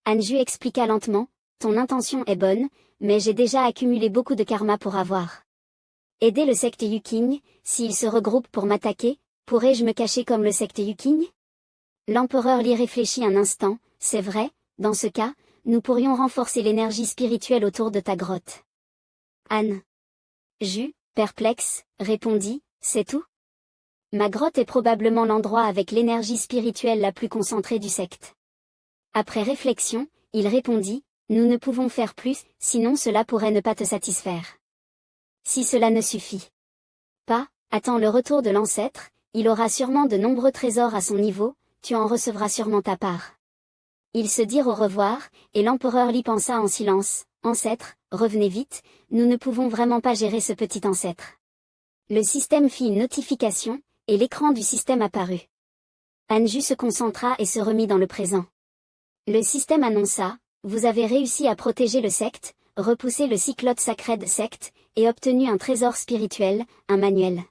Anju expliqua lentement, ton intention est bonne, mais j'ai déjà accumulé beaucoup de karma pour avoir aidé le secte Yuking. S'ils se regroupent pour m'attaquer, pourrais-je me cacher comme le secte Yuking? L'empereur Li réfléchit un instant, c'est vrai, dans ce cas, nous pourrions renforcer l'énergie spirituelle autour de ta grotte. Anju, perplexe, répondit, c'est tout? Ma grotte est probablement l'endroit avec l'énergie spirituelle la plus concentrée du secte. Après réflexion, il répondit, nous ne pouvons faire plus, sinon cela pourrait ne pas te satisfaire. Si cela ne suffit pas, attends le retour de l'ancêtre, il aura sûrement de nombreux trésors à son niveau, tu en recevras sûrement ta part. Ils se dirent au revoir, et l'empereur Li pensa en silence, ancêtre, revenez vite, nous ne pouvons vraiment pas gérer ce petit ancêtre. Le système fit une notification, et l'écran du système apparut. Anju se concentra et se remit dans le présent. Le système annonça, vous avez réussi à protéger le secte, repoussé le cyclope Sacred Secte, et obtenu un trésor spirituel, un manuel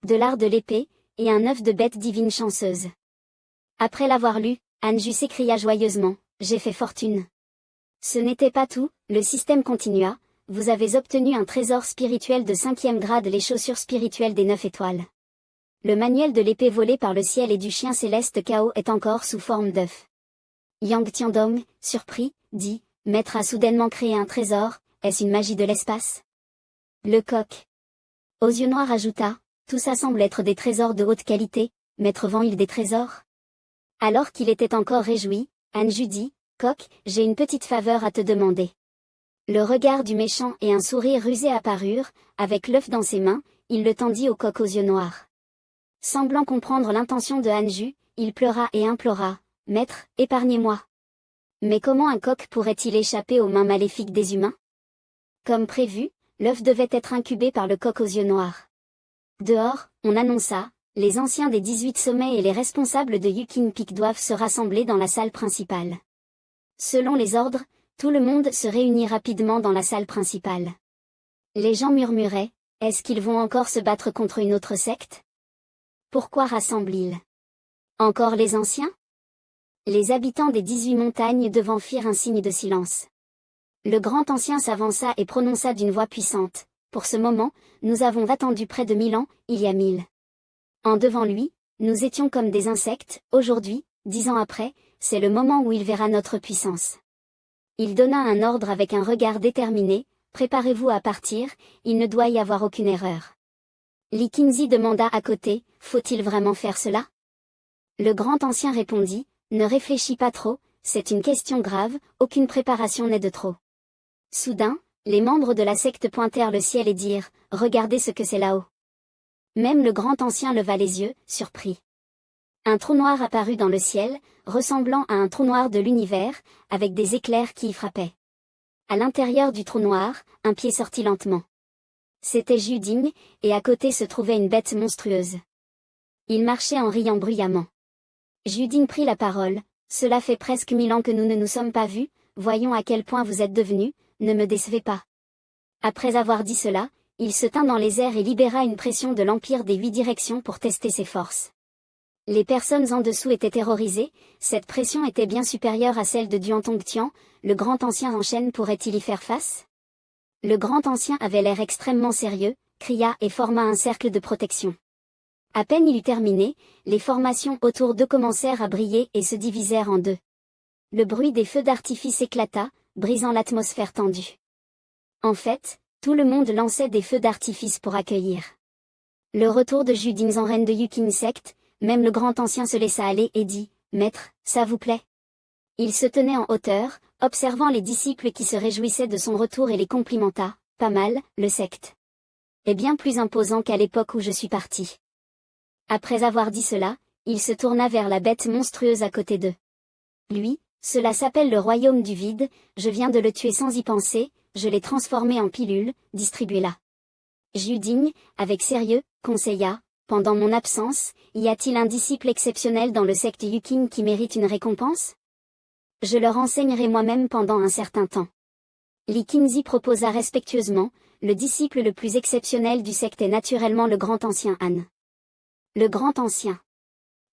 de l'art de l'épée, et un œuf de bête divine chanceuse. Après l'avoir lu, Anju s'écria joyeusement, j'ai fait fortune. Ce n'était pas tout, le système continua, vous avez obtenu un trésor spirituel de 5e grade, les chaussures spirituelles des 9 étoiles. Le manuel de l'épée volée par le ciel et du chien céleste Chaos est encore sous forme d'œuf. Yang Tiandong, surpris, dit, Maître a soudainement créé un trésor, est-ce une magie de l'espace? Le coq aux yeux noirs ajouta, tout ça semble être des trésors de haute qualité, Maître vend-il des trésors? Alors qu'il était encore réjoui, Anju dit, Coq, j'ai une petite faveur à te demander. Le regard du méchant et un sourire rusé apparurent, avec l'œuf dans ses mains, il le tendit au coq aux yeux noirs. Semblant comprendre l'intention de Anju, il pleura et implora, Maître, épargnez-moi. Mais comment un coq pourrait-il échapper aux mains maléfiques des humains? Comme prévu, l'œuf devait être incubé par le coq aux yeux noirs. Dehors, on annonça, les anciens des 18 sommets et les responsables de Yuking Peak doivent se rassembler dans la salle principale. Selon les ordres, tout le monde se réunit rapidement dans la salle principale. Les gens murmuraient, est-ce qu'ils vont encore se battre contre une autre secte? Pourquoi rassemblent-ils encore les anciens? Les habitants des 18 montagnes devant firent un signe de silence. Le grand ancien s'avança et prononça d'une voix puissante, pour ce moment, nous avons attendu près de 1000 ans, il y a 1000 ans devant lui, nous étions comme des insectes, aujourd'hui, 10 ans après, c'est le moment où il verra notre puissance. Il donna un ordre avec un regard déterminé, préparez-vous à partir, il ne doit y avoir aucune erreur. Li Qingzi demanda à côté, faut-il vraiment faire cela? Le grand ancien répondit, ne réfléchis pas trop, c'est une question grave, aucune préparation n'est de trop. Soudain, les membres de la secte pointèrent le ciel et dirent, regardez ce que c'est là-haut. Même le grand ancien leva les yeux, surpris. Un trou noir apparut dans le ciel, ressemblant à un trou noir de l'univers, avec des éclairs qui y frappaient. À l'intérieur du trou noir, un pied sortit lentement. C'était Juding, et à côté se trouvait une bête monstrueuse. Il marchait en riant bruyamment. Juding prit la parole, cela fait presque 1000 ans que nous ne nous sommes pas vus, voyons à quel point vous êtes devenus, ne me décevez pas. Après avoir dit cela, il se tint dans les airs et libéra une pression de l'Empire des 8 directions pour tester ses forces. Les personnes en dessous étaient terrorisées, cette pression était bien supérieure à celle de Duan Tongtian, le grand ancien en chaîne pourrait-il y faire face? Le grand ancien avait l'air extrêmement sérieux, cria et forma un cercle de protection. À peine il eut terminé, les formations autour d'eux commencèrent à briller et se divisèrent en deux. Le bruit des feux d'artifice éclata, brisant l'atmosphère tendue. En fait, tout le monde lançait des feux d'artifice pour accueillir le retour de Juding en reine de Yuking Sect. Même le grand ancien se laissa aller et dit, Maître, ça vous plaît? Il se tenait en hauteur, observant les disciples qui se réjouissaient de son retour et les complimenta, pas mal, le secte est bien plus imposant qu'à l'époque où je suis parti. Après avoir dit cela, il se tourna vers la bête monstrueuse à côté d'eux. Lui, cela s'appelle le royaume du vide, je viens de le tuer sans y penser, je l'ai transformé en pilule, distribuez-la. Juding, avec sérieux, conseilla, pendant mon absence, y a-t-il un disciple exceptionnel dans le secte Yuking qui mérite une récompense? Je leur enseignerai moi-même pendant un certain temps. Li Qingzi proposa respectueusement, le disciple le plus exceptionnel du secte est naturellement le grand ancien Han. Le grand ancien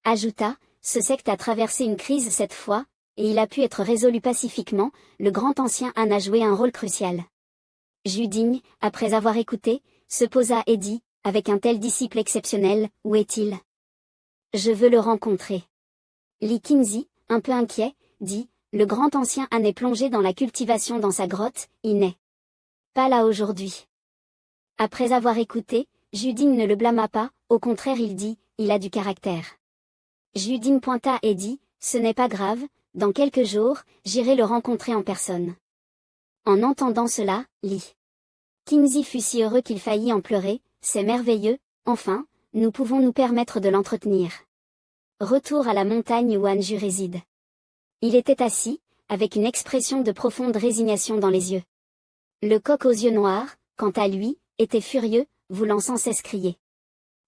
ajouta, ce secte a traversé une crise cette fois, et il a pu être résolu pacifiquement, le grand ancien Han a joué un rôle crucial. Juding, après avoir écouté, se posa et dit, avec un tel disciple exceptionnel, où est-il? Je veux le rencontrer. Li Qingzi, un peu inquiet, dit, le grand ancien Han est plongé dans la cultivation dans sa grotte, il n'est pas là aujourd'hui. Après avoir écouté, Juding ne le blâma pas, au contraire il dit, il a du caractère. Juding pointa et dit, ce n'est pas grave, dans quelques jours, j'irai le rencontrer en personne. En entendant cela, Li Qingzi fut si heureux qu'il faillit en pleurer, c'est merveilleux, enfin, nous pouvons nous permettre de l'entretenir. Retour à la montagne où Anju réside. Il était assis, avec une expression de profonde résignation dans les yeux. Le coq aux yeux noirs, quant à lui, était furieux, voulant sans cesse crier.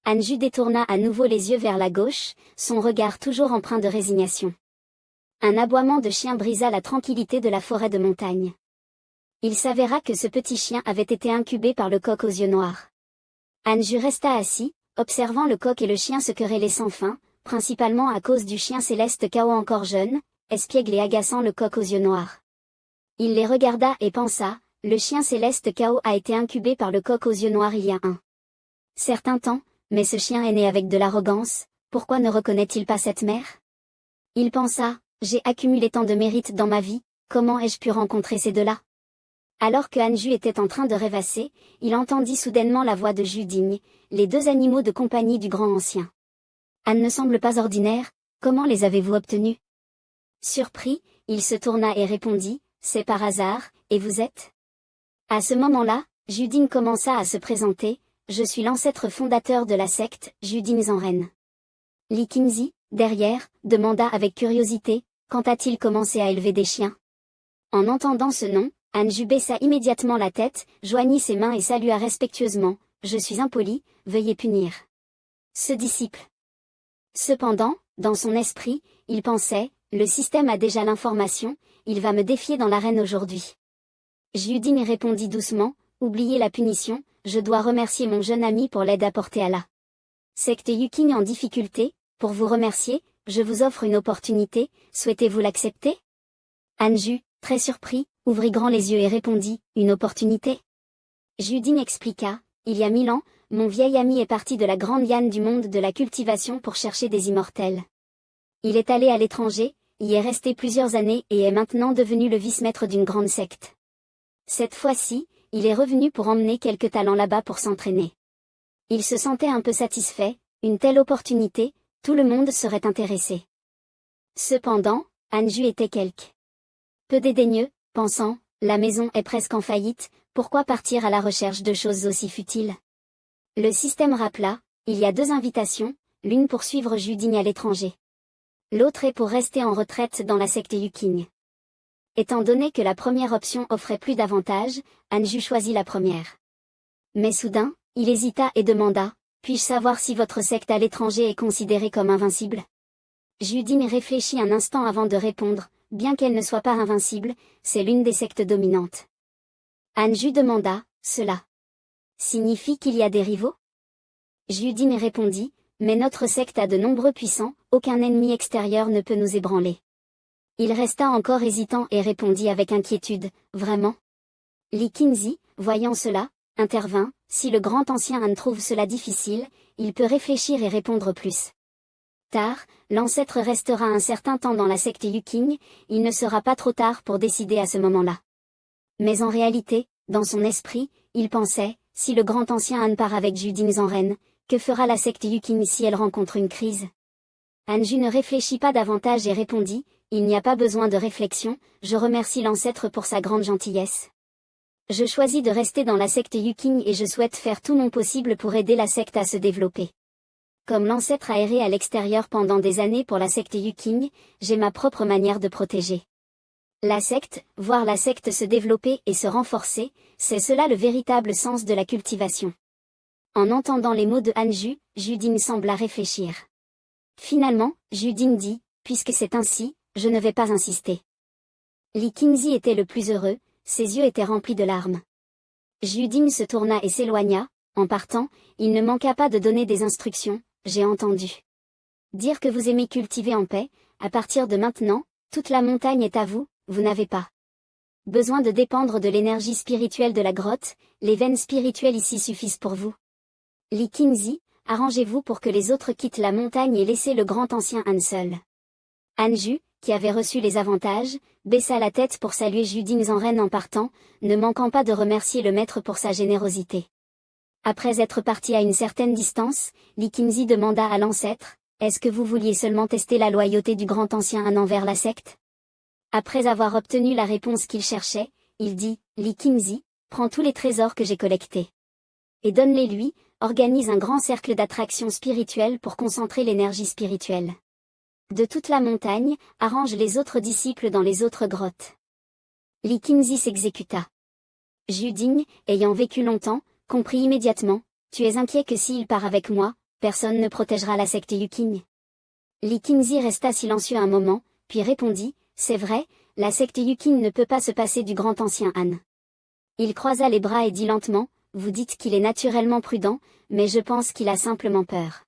Anju détourna à nouveau les yeux vers la gauche, son regard toujours empreint de résignation. Un aboiement de chien brisa la tranquillité de la forêt de montagne. Il s'avéra que ce petit chien avait été incubé par le coq aux yeux noirs. Anju resta assis, observant le coq et le chien se quereller sans fin, principalement à cause du chien céleste Cao encore jeune, espiègle et agaçant le coq aux yeux noirs. Il les regarda et pensa, le chien céleste Cao a été incubé par le coq aux yeux noirs il y a un certain temps, mais ce chien est né avec de l'arrogance, pourquoi ne reconnaît-il pas cette mère? Il pensa, j'ai accumulé tant de mérites dans ma vie, comment ai-je pu rencontrer ces deux-là? Alors que Anju était en train de rêvasser, il entendit soudainement la voix de Juding, les deux animaux de compagnie du grand ancien. Han ne semble pas ordinaire, comment les avez-vous obtenus? Surpris, il se tourna et répondit, c'est par hasard, et vous êtes? À ce moment-là, Juding commença à se présenter, je suis l'ancêtre fondateur de la secte, Juding Zanren. Li Qingzi, derrière, demanda avec curiosité, quand a-t-il commencé à élever des chiens? En entendant ce nom, Anju baissa immédiatement la tête, joignit ses mains et salua respectueusement, je suis impoli, veuillez punir ce disciple. Cependant, dans son esprit, il pensait, le système a déjà l'information, il va me défier dans l'arène aujourd'hui. Juding répondit doucement, oubliez la punition, je dois remercier mon jeune ami pour l'aide apportée à la secte Yuking en difficulté, pour vous remercier, je vous offre une opportunité, souhaitez-vous l'accepter? Anju, très surpris, ouvrit grand les yeux et répondit, une opportunité? Juding expliqua, il y a 1000 ans, mon vieil ami est parti de la grande liane du monde de la cultivation pour chercher des immortels. Il est allé à l'étranger, y est resté plusieurs années et est maintenant devenu le vice-maître d'une grande secte. Cette fois-ci, il est revenu pour emmener quelques talents là-bas pour s'entraîner. Il se sentait un peu satisfait, une telle opportunité, tout le monde serait intéressé. Cependant, Anju était quelque peu dédaigneux, pensant, la maison est presque en faillite, pourquoi partir à la recherche de choses aussi futiles? Le système rappela, il y a 2 invitations, l'une pour suivre Juding à l'étranger. L'autre est pour rester en retraite dans la secte Yuking. Étant donné que la première option offrait plus d'avantages, Anju choisit la première. Mais soudain, il hésita et demanda, puis-je savoir si votre secte à l'étranger est considérée comme invincible? Juding réfléchit un instant avant de répondre, bien qu'elle ne soit pas invincible, c'est l'une des sectes dominantes. Anju demanda, cela signifie qu'il y a des rivaux? Juding répondit, mais notre secte a de nombreux puissants, aucun ennemi extérieur ne peut nous ébranler. Il resta encore hésitant et répondit avec inquiétude, vraiment? Li Qingzi, voyant cela, intervint, si le grand ancien Han trouve cela difficile, il peut réfléchir et répondre plus tard, l'ancêtre restera un certain temps dans la secte Yuking, il ne sera pas trop tard pour décider à ce moment-là. Mais en réalité, dans son esprit, il pensait, si le grand ancien Han part avec Juding Zanren, que fera la secte Yuking si elle rencontre une crise? Anju ne réfléchit pas davantage et répondit, il n'y a pas besoin de réflexion, je remercie l'ancêtre pour sa grande gentillesse. Je choisis de rester dans la secte Yuking et je souhaite faire tout mon possible pour aider la secte à se développer. Comme l'ancêtre a erré à l'extérieur pendant des années pour la secte Yuking, j'ai ma propre manière de protéger la secte, voir la secte se développer et se renforcer, c'est cela le véritable sens de la cultivation. En entendant les mots de Anju, Juding sembla réfléchir. Finalement, Juding dit, puisque c'est ainsi, je ne vais pas insister. Li Qingzi était le plus heureux, ses yeux étaient remplis de larmes. Juding se tourna et s'éloigna, en partant, il ne manqua pas de donner des instructions, j'ai entendu dire que vous aimez cultiver en paix, à partir de maintenant, Toute la montagne est à vous, vous n'avez pas besoin de dépendre de l'énergie spirituelle de la grotte, les veines spirituelles ici suffisent pour vous. Li Qingzi, arrangez-vous pour que les autres quittent la montagne et laissez le grand ancien Han seul. Anju, qui avait reçu les avantages, baissa la tête pour saluer Juding Zanren en partant, ne manquant pas de remercier le maître pour sa générosité. Après être parti à une certaine distance, Li Qingzi demanda à l'ancêtre, « Est-ce que vous vouliez seulement tester la loyauté du grand ancien Han envers la secte ?» Après avoir obtenu la réponse qu'il cherchait, il dit, « Li Qingzi, prends tous les trésors que j'ai collectés. Et donne-les lui, organise un grand cercle d'attraction spirituelle pour concentrer l'énergie spirituelle. De toute la montagne, arrange les autres disciples dans les autres grottes. » Li Qingzi s'exécuta. Juding, ayant vécu longtemps, comprit immédiatement, « Tu es inquiet que s'il part avec moi, personne ne protégera la secte Yuqing. » Li Qingzi resta silencieux un moment, puis répondit, « C'est vrai, la secte Yuqing ne peut pas se passer du grand ancien Han. » Il croisa les bras et dit lentement, « Vous dites qu'il est naturellement prudent, mais je pense qu'il a simplement peur.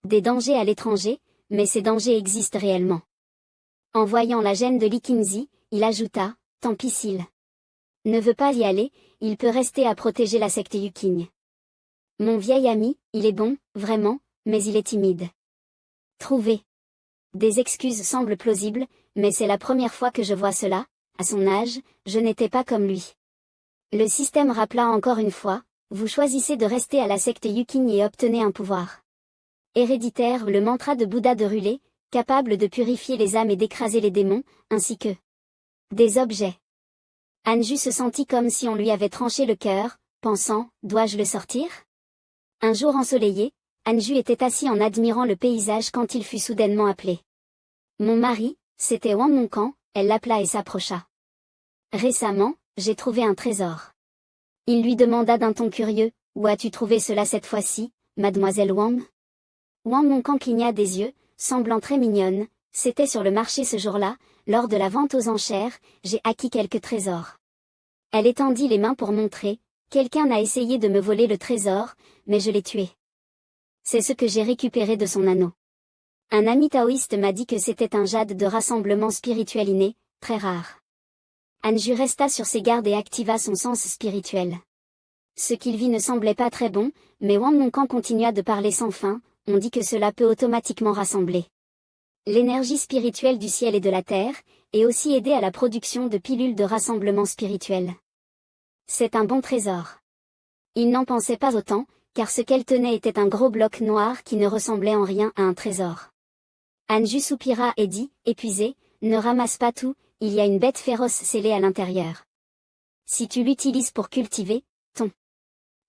Des dangers à l'étranger, mais ces dangers existent réellement. » En voyant la gêne de Li Qingzi, il ajouta, « Tant pis s'il ne veut pas y aller, il peut rester à protéger la secte Yuqing. Mon vieil ami, il est bon, vraiment, mais il est timide. » Trouver des excuses semblent plausibles, mais c'est la première fois que je vois cela, à son âge, je n'étais pas comme lui. Le système rappela encore une fois, vous choisissez de rester à la secte Yuqing et obtenez un pouvoir héréditaire, le mantra de Bouddha de Rulé, capable de purifier les âmes et d'écraser les démons, ainsi que des objets. Anju se sentit comme si on lui avait tranché le cœur, pensant, dois-je le sortir? Un jour ensoleillé, Anju était assis en admirant le paysage quand il fut soudainement appelé. Mon mari, c'était Wang Moncan, elle l'appela et s'approcha. Récemment, j'ai trouvé un trésor. Il lui demanda d'un ton curieux, où as-tu trouvé cela cette fois-ci, mademoiselle Wang? Wang Moncan cligna des yeux, semblant très mignonne, c'était sur le marché ce jour-là, lors de la vente aux enchères, j'ai acquis quelques trésors. Elle étendit les mains pour montrer, quelqu'un a essayé de me voler le trésor, mais je l'ai tué. C'est ce que j'ai récupéré de son anneau. Un ami taoïste m'a dit que c'était un jade de rassemblement spirituel inné, très rare. Anju resta sur ses gardes et activa son sens spirituel. Ce qu'il vit ne semblait pas très bon, mais Wang Moncan continua de parler sans fin, on dit que cela peut automatiquement rassembler l'énergie spirituelle du ciel et de la terre, et aussi aider à la production de pilules de rassemblement spirituel. C'est un bon trésor. Il n'en pensait pas autant, car ce qu'elle tenait était un gros bloc noir qui ne ressemblait en rien à un trésor. Anju soupira et dit, épuisé, ne ramasse pas tout, il y a une bête féroce scellée à l'intérieur. Si tu l'utilises pour cultiver, ton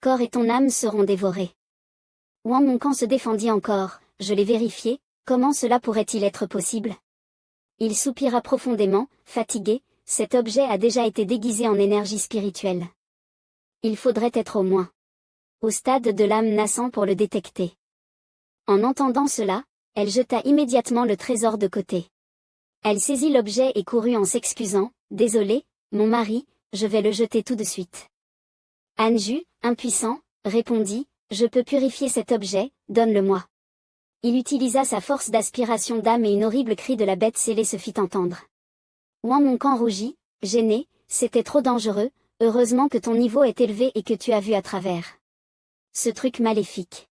corps et ton âme seront dévorés. Wang Moncan se défendit encore, je l'ai vérifié, comment cela pourrait-il être possible? Il soupira profondément, fatigué, cet objet a déjà été déguisé en énergie spirituelle. Il faudrait être au moins au stade de l'âme naissant pour le détecter. En entendant cela, elle jeta immédiatement le trésor de côté. Elle saisit l'objet et courut en s'excusant, désolé, mon mari, je vais le jeter tout de suite. Anju, impuissant, répondit, je peux purifier cet objet, donne-le-moi. Il utilisa sa force d'aspiration d'âme et une horrible cri de la bête scellée se fit entendre. Wang Moncan rougit, gêné, c'était trop dangereux, heureusement que ton niveau est élevé et que tu as vu à travers ce truc maléfique.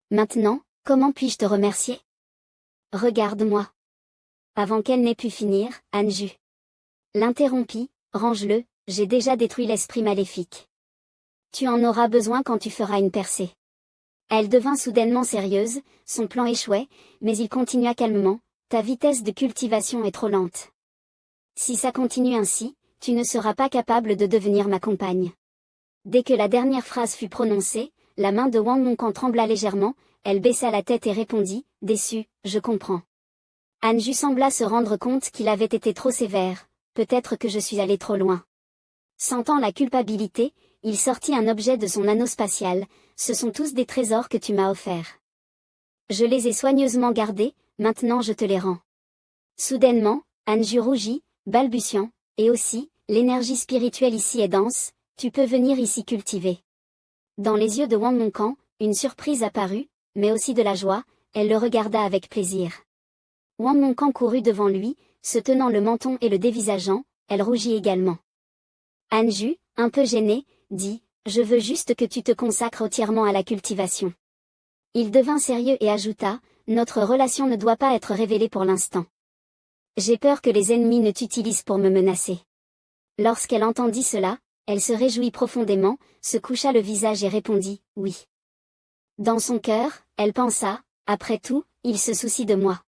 Maintenant, comment puis-je te remercier? Regarde-moi. Avant qu'elle n'ait pu finir, Anju l'interrompit, range-le, j'ai déjà détruit l'esprit maléfique. Tu en auras besoin quand tu feras une percée. Elle devint soudainement sérieuse, son plan échouait, mais il continua calmement, ta vitesse de cultivation est trop lente. Si ça continue ainsi, tu ne seras pas capable de devenir ma compagne. Dès que la dernière phrase fut prononcée, la main de Wang Moncan trembla légèrement, elle baissa la tête et répondit, déçue, je comprends. Anju sembla se rendre compte qu'il avait été trop sévère, peut-être que je suis allé trop loin. Sentant la culpabilité, il sortit un objet de son anneau spatial, ce sont tous des trésors que tu m'as offerts. Je les ai soigneusement gardés, maintenant je te les rends. Soudainement, Anju rougit, balbutiant, et aussi, l'énergie spirituelle ici est dense, tu peux venir ici cultiver. Dans les yeux de Wang Moncan, une surprise apparut, mais aussi de la joie, elle le regarda avec plaisir. Wang Moncan courut devant lui, se tenant le menton et le dévisageant, elle rougit également. Anju, un peu gêné, dit « Je veux juste que tu te consacres entièrement à la cultivation. » Il devint sérieux et ajouta « Notre relation ne doit pas être révélée pour l'instant. J'ai peur que les ennemis ne t'utilisent pour me menacer. » Lorsqu'elle entendit cela, elle se réjouit profondément, se coucha le visage et répondit « Oui. » Dans son cœur, elle pensa « Après tout, il se soucie de moi. »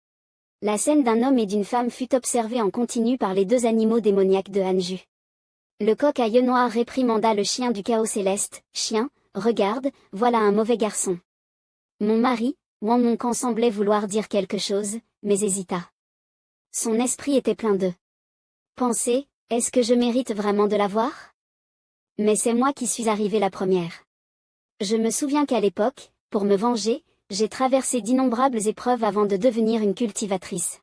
La scène d'un homme et d'une femme fut observée en continu par les deux animaux démoniaques de Anju. Le coq à yeux noirs réprimanda le chien du chaos céleste. « Chien, regarde, voilà un mauvais garçon. » Mon mari, Wang Moncan semblait vouloir dire quelque chose, mais hésita. Son esprit était plein de pensées. Est-ce que je mérite vraiment de l'avoir? Mais c'est moi qui suis arrivée la première. Je me souviens qu'à l'époque, pour me venger, j'ai traversé d'innombrables épreuves avant de devenir une cultivatrice.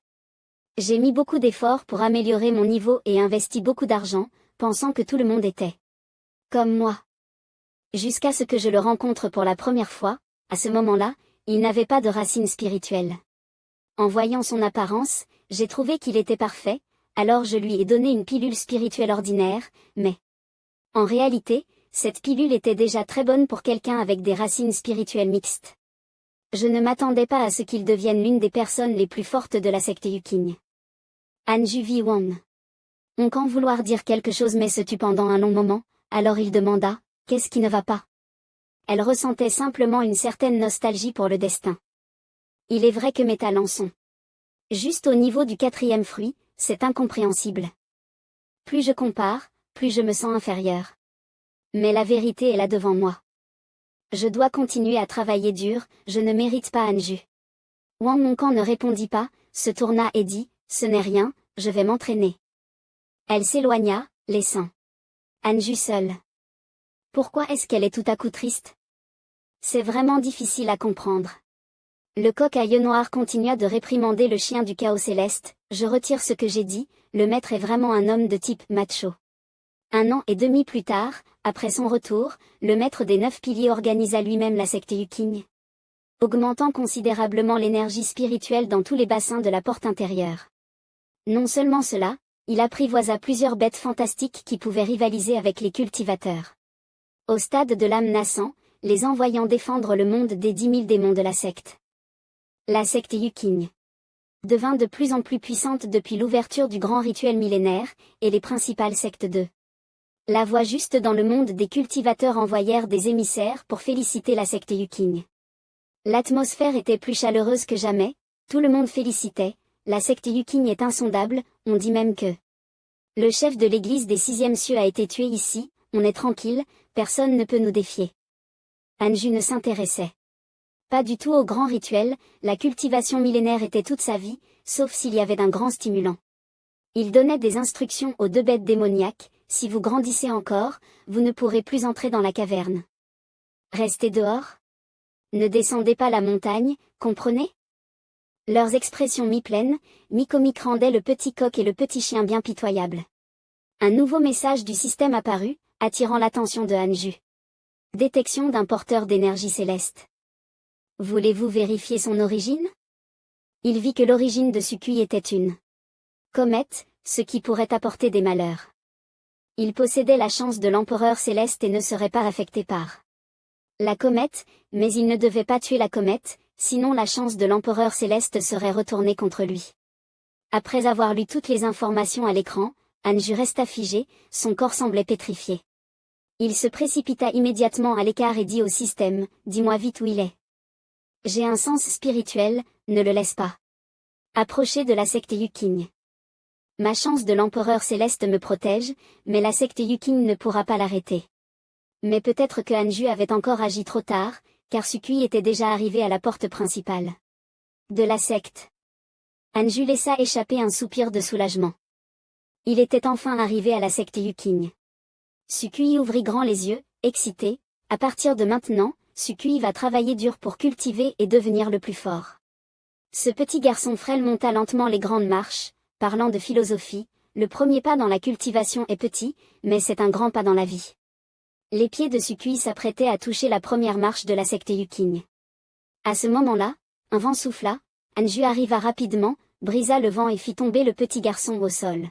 J'ai mis beaucoup d'efforts pour améliorer mon niveau et investi beaucoup d'argent, pensant que tout le monde était comme moi. Jusqu'à ce que je le rencontre pour la première fois, à ce moment-là, il n'avait pas de racines spirituelles. En voyant son apparence, j'ai trouvé qu'il était parfait, alors je lui ai donné une pilule spirituelle ordinaire, mais en réalité, cette pilule était déjà très bonne pour quelqu'un avec des racines spirituelles mixtes. Je ne m'attendais pas à ce qu'il devienne l'une des personnes les plus fortes de la secte Yuking. Anju vit Wang Moncan vouloir dire quelque chose mais se tut pendant un long moment, alors il demanda « Qu'est-ce qui ne va pas ?» Elle ressentait simplement une certaine nostalgie pour le destin. Il est vrai que mes talents sont juste au niveau du 4e fruit, c'est incompréhensible. Plus je compare, plus je me sens inférieure. Mais la vérité est là devant moi. Je dois continuer à travailler dur, je ne mérite pas Anju. Wang Moncan ne répondit pas, se tourna et dit, ce n'est rien, je vais m'entraîner. Elle s'éloigna, laissant Anju seule. Pourquoi est-ce qu'elle est tout à coup triste? C'est vraiment difficile à comprendre. Le coq à yeux noirs continua de réprimander le chien du chaos céleste. Je retire ce que j'ai dit, le maître est vraiment un homme de type macho. 1 an et demi plus tard, après son retour, le maître des 9 piliers organisa lui-même la secte Yuking, augmentant considérablement l'énergie spirituelle dans tous les bassins de la porte intérieure. Non seulement cela, il apprivoisa plusieurs bêtes fantastiques qui pouvaient rivaliser avec les cultivateurs. Au stade de l'âme naissant, les envoyant défendre le monde des 10 000 démons de la secte. La secte Yuking devint de plus en plus puissante depuis l'ouverture du grand rituel millénaire, et les principales sectes de la voie juste dans le monde des cultivateurs envoyèrent des émissaires pour féliciter la secte Yuking. L'atmosphère était plus chaleureuse que jamais, tout le monde félicitait, la secte Yuking est insondable, on dit même que le chef de l'église des 6e cieux a été tué ici, on est tranquille, personne ne peut nous défier. Anju ne s'intéressait pas du tout au grand rituel, la cultivation millénaire était toute sa vie, sauf s'il y avait d'un grand stimulant. Il donnait des instructions aux 2 bêtes démoniaques, si vous grandissez encore, vous ne pourrez plus entrer dans la caverne. Restez dehors. Ne descendez pas la montagne, comprenez? Leurs expressions mi-pleines, mi-comiques rendaient le petit coq et le petit chien bien pitoyables. Un nouveau message du système apparut, attirant l'attention de Anju. Détection d'un porteur d'énergie céleste. Voulez-vous vérifier son origine? Il vit que l'origine de Sukui était une comète, ce qui pourrait apporter des malheurs. Il possédait la chance de l'empereur céleste et ne serait pas affecté par la comète, mais il ne devait pas tuer la comète, sinon la chance de l'empereur céleste serait retournée contre lui. Après avoir lu toutes les informations à l'écran, Anju resta figé, son corps semblait pétrifié. Il se précipita immédiatement à l'écart et dit au système, « Dis-moi vite où il est. J'ai un sens spirituel, ne le laisse pas approcher de la secte Yuking. Ma chance de l'empereur céleste me protège, mais la secte Yuking ne pourra pas l'arrêter. » Mais peut-être que Anju avait encore agi trop tard, car Sukui était déjà arrivé à la porte principale de la secte. Anju laissa échapper un soupir de soulagement. Il était enfin arrivé à la secte Yuking. Sukui ouvrit grand les yeux, excité, à partir de maintenant, Sukui va travailler dur pour cultiver et devenir le plus fort. Ce petit garçon frêle monta lentement les grandes marches, parlant de philosophie, le premier pas dans la cultivation est petit, mais c'est un grand pas dans la vie. Les pieds de Sukui s'apprêtaient à toucher la première marche de la secte Yuking. À ce moment-là, un vent souffla, Anju arriva rapidement, brisa le vent et fit tomber le petit garçon au sol.